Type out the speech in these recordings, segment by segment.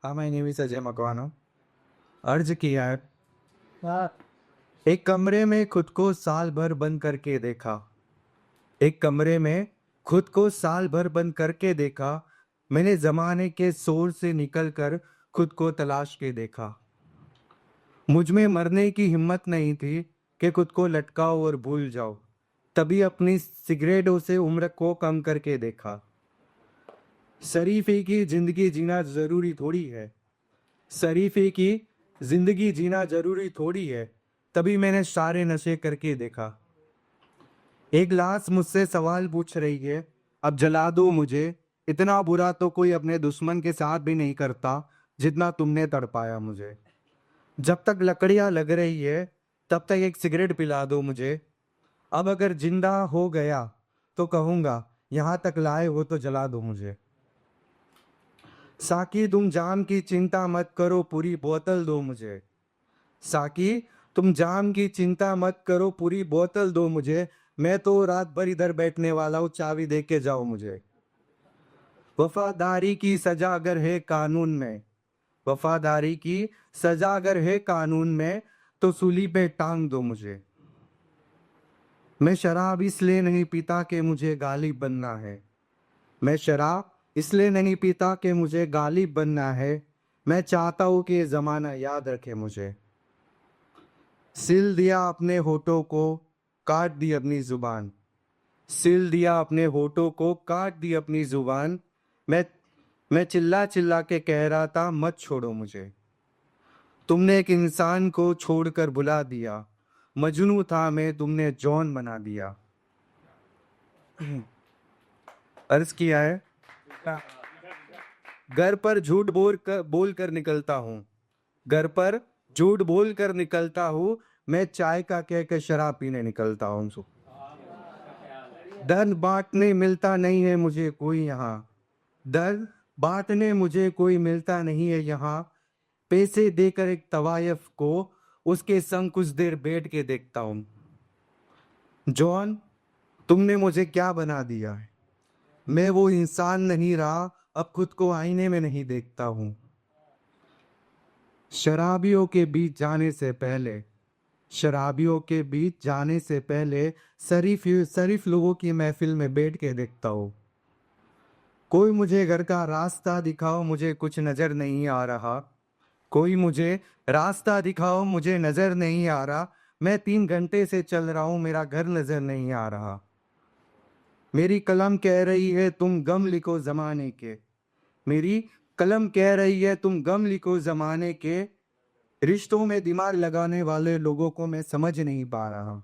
हाँ, my name is Ajay Makwana. अर्ज किया है। एक कमरे में खुद को साल भर बंद करके देखा। एक कमरे में खुद को साल भर बंद करके देखा। मैंने जमाने के शोर से निकलकर खुद को तलाश के देखा। मुझ में मरने की हिम्मत नहीं थी कि खुद को लटकाओ और भूल जाओ। तभी अपनी सिगरेटों से उम्र को कम करके देखा। शरीफे की जिंदगी जीना जरूरी थोड़ी है। शरीफे की जिंदगी जीना जरूरी थोड़ी है। तभी मैंने सारे नशे करके देखा। एक लाश मुझसे सवाल पूछ रही है, अब जला दो मुझे। इतना बुरा तो कोई अपने दुश्मन के साथ भी नहीं करता जितना तुमने तड़पाया मुझे। जब तक लकड़ियां लग रही है तब तक एक सिगरेट पिला दो मुझे। अब अगर जिंदा हो गया तो कहूंगा, यहां तक लाए हो तो जला दो मुझे। साकी तुम जाम की चिंता मत करो, पूरी बोतल दो मुझे। साकी तुम जाम की चिंता मत करो, पूरी बोतल दो मुझे। मैं तो रात भर इधर बैठने वाला हूँ, चाबी दे के जाओ मुझे। वफादारी की सजा अगर है कानून में, वफादारी की सजा अगर है कानून में, तो सूली पे टांग दो मुझे। मैं शराब इसलिए नहीं पीता कि मुझे गालिब बनना है। मैं शराब इसलिए नहीं पीता कि मुझे गालिब बनना है। मैं चाहता हूँ कि ये जमाना याद रखे मुझे। सिल दिया अपने होठों को, काट दी अपनी जुबान। सिल दिया अपने होठों को, काट दी अपनी जुबान। मैं मैं चिल्ला चिल्ला के कह रहा था, मत छोड़ो मुझे। तुमने एक इंसान को छोड़कर बुला दिया। मजनू था मैं, तुमने जॉन बना दिया। अर्ज किया है। घर पर झूठ बोल कर निकलता हूँ। घर पर झूठ बोल कर निकलता हूँ। मैं चाय का कह के शराब पीने निकलता हूँ। दर्द बांटने मिलता नहीं है मुझे कोई यहाँ। दर्द बांटने मुझे कोई मिलता नहीं है यहाँ। पैसे देकर एक तवायफ को उसके संग कुछ देर बैठ के देखता हूँ। जॉन, तुमने मुझे क्या बना दिया है। मैं वो इंसान नहीं रहा, अब खुद को आईने में नहीं देखता हूँ। शराबियों के बीच जाने से पहले, शराबियों के बीच जाने से पहले शरीफ शरीफ लोगों की महफिल में बैठ के देखता हूँ। कोई मुझे घर का रास्ता दिखाओ, मुझे कुछ नजर नहीं आ रहा। कोई मुझे रास्ता दिखाओ, मुझे नजर नहीं आ रहा। मैं 3 घंटे से चल रहा हूं, मेरा घर नजर नहीं आ रहा। मेरी कलम कह रही है तुम गम लिखो जमाने के। मेरी कलम कह रही है तुम गम लिखो जमाने के। रिश्तों में दिमाग लगाने वाले लोगों को मैं समझ नहीं पा रहा।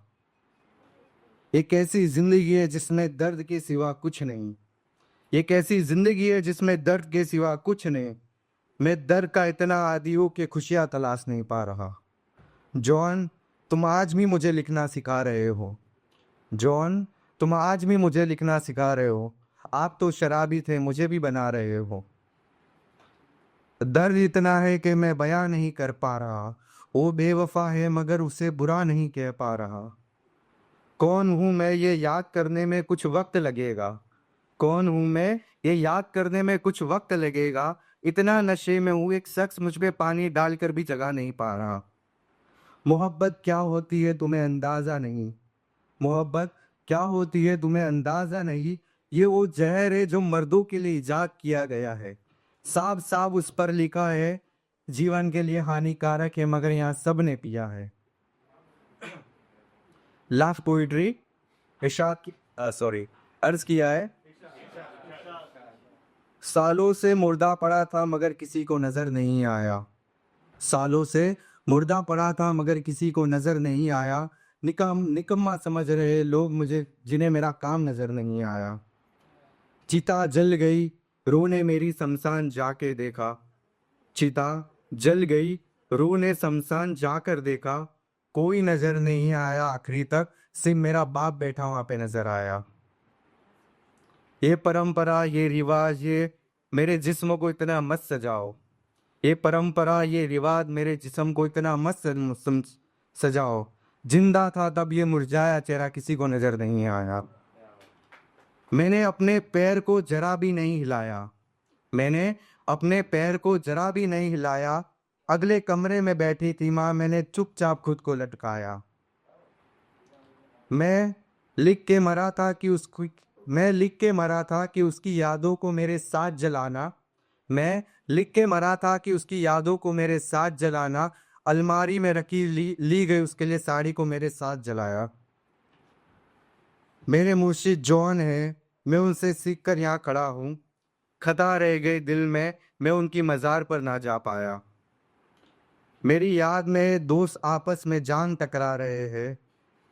एक ऐसी जिंदगी है जिसमें दर्द के सिवा कुछ नहीं। एक ऐसी जिंदगी है जिसमें दर्द के सिवा कुछ नहीं। मैं दर्द का इतना आदी हूं कि खुशियां तलाश नहीं पा रहा। जॉन, तुम आज भी मुझे लिखना सिखा रहे हो। जॉन, तुम आज भी मुझे लिखना सिखा रहे हो। आप तो शराबी थे, मुझे भी बना रहे हो। दर्द इतना है कि मैं बयां नहीं कर पा रहा। वो बेवफा है मगर उसे बुरा नहीं कह पा रहा। कौन हूं मैं ये याद करने में कुछ वक्त लगेगा। कौन हूं मैं ये याद करने में कुछ वक्त लगेगा। इतना नशे में हूं, एक शख्स मुझ पे पानी डालकर भी जगा नहीं पा रहा। मोहब्बत क्या होती है तुम्हें अंदाजा नहीं। मोहब्बत क्या होती है तुम्हें अंदाजा नहीं। ये वो जहर है जो मर्दों के लिए इजाद किया गया है। साफ साफ उस पर लिखा है, जीवन के लिए हानिकारक है मगर यहाँ सब ने पिया है। लास्ट पोइट्री इरशाद की, सॉरी, अर्ज किया है। सालों से मुर्दा पड़ा था मगर किसी को नजर नहीं आया। सालों से मुर्दा पड़ा था मगर किसी को नजर नहीं आया। निकम्मा समझ रहे लोग मुझे जिन्हें मेरा काम नजर नहीं आया। चिता जल गई, रूह ने मेरी शमशान जाके देखा। चिता जल गई, रूह ने शमशान जाकर देखा। कोई नजर नहीं आया आखिरी तक, सिर्फ मेरा बाप बैठा वहां पे नजर आया। ये परंपरा, ये रिवाज, ये मेरे जिस्म को इतना मत सजाओ। ये परंपरा, ये रिवाज मेरे जिस्म को इतना मत सजाओ। जिंदा था तब ये मुरझाया चेहरा किसी को नजर नहीं आया। मैंने अपने पैर को जरा भी नहीं हिलाया। मैंने अपने पैर को जरा भी नहीं हिलाया। अगले कमरे में बैठी थी माँ, मैंने चुपचाप खुद को लटकाया। मैं लिख के मरा था कि उसकी यादों को मेरे साथ जलाना। मैं लिख के मरा था कि उसकी यादों को मेरे साथ जलाना। अलमारी में रखी ली गई उसके लिए साड़ी को मेरे साथ जलाया। मेरे मुर्शिद जॉन है, मैं उनसे सीख कर यहाँ खड़ा हूँ। खता रह गई दिल में, मैं उनकी मज़ार पर ना जा पाया। मेरी याद में दोस्त आपस में जान टकरा रहे हैं।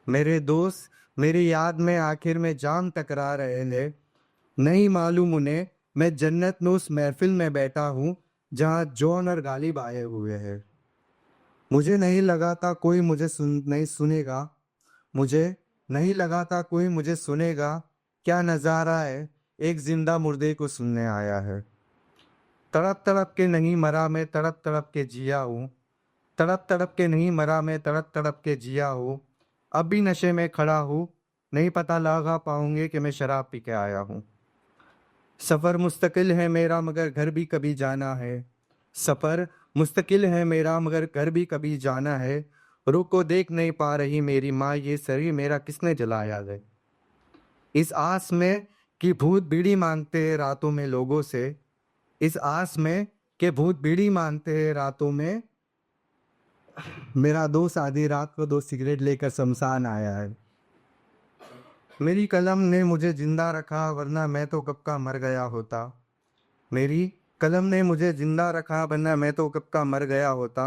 मेरे दोस्त मेरी याद में आखिर में जान टकरा रहे हैं। नहीं मालूम उन्हें मैं जन्नत में उस महफिल में बैठा हूँ जहाँ जॉन और गालिब आए हुए हैं। मुझे नहीं लगा था कोई मुझे नहीं सुनेगा। मुझे नहीं लगा था कोई मुझे सुनेगा। क्या नज़ारा है, एक जिंदा मुर्दे को सुनने आया है। तड़प तड़प के नहीं मरा, मैं तड़प तड़प के जिया हूँ। तड़प तड़प के नहीं मरा, मैं तड़प तड़प के जिया हूँ। अब भी नशे में खड़ा हूँ, नहीं पता लगा पाऊंगे कि मैं शराब पी के आया हूँ। सफ़र मुस्तकिल है मेरा मगर घर भी कभी जाना है। सफ़र मुस्तकिल है मेरा मगर घर भी कभी जाना है। रुख को देख नहीं पा रही मेरी माँ, ये शरीर मेरा किसने जलाया है। इस आस में कि भूत बीड़ी मांगते हैं रातों में लोगों से। इस आस में कि भूत बीड़ी मांगते हैं रातों में। मेरा दोस्त आधी रात को 2 सिगरेट लेकर शमशान आया है। मेरी कलम ने मुझे जिंदा रखा वरना मैं तो कब का मर गया होता। मेरी कलम ने मुझे जिंदा रखा वरना मैं तो कब का मर गया होता।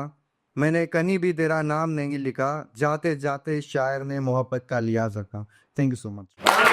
मैंने कहीं भी तेरा नाम नहीं लिखा, जाते जाते शायर ने मोहब्बत का लिया सका। Thank you so much.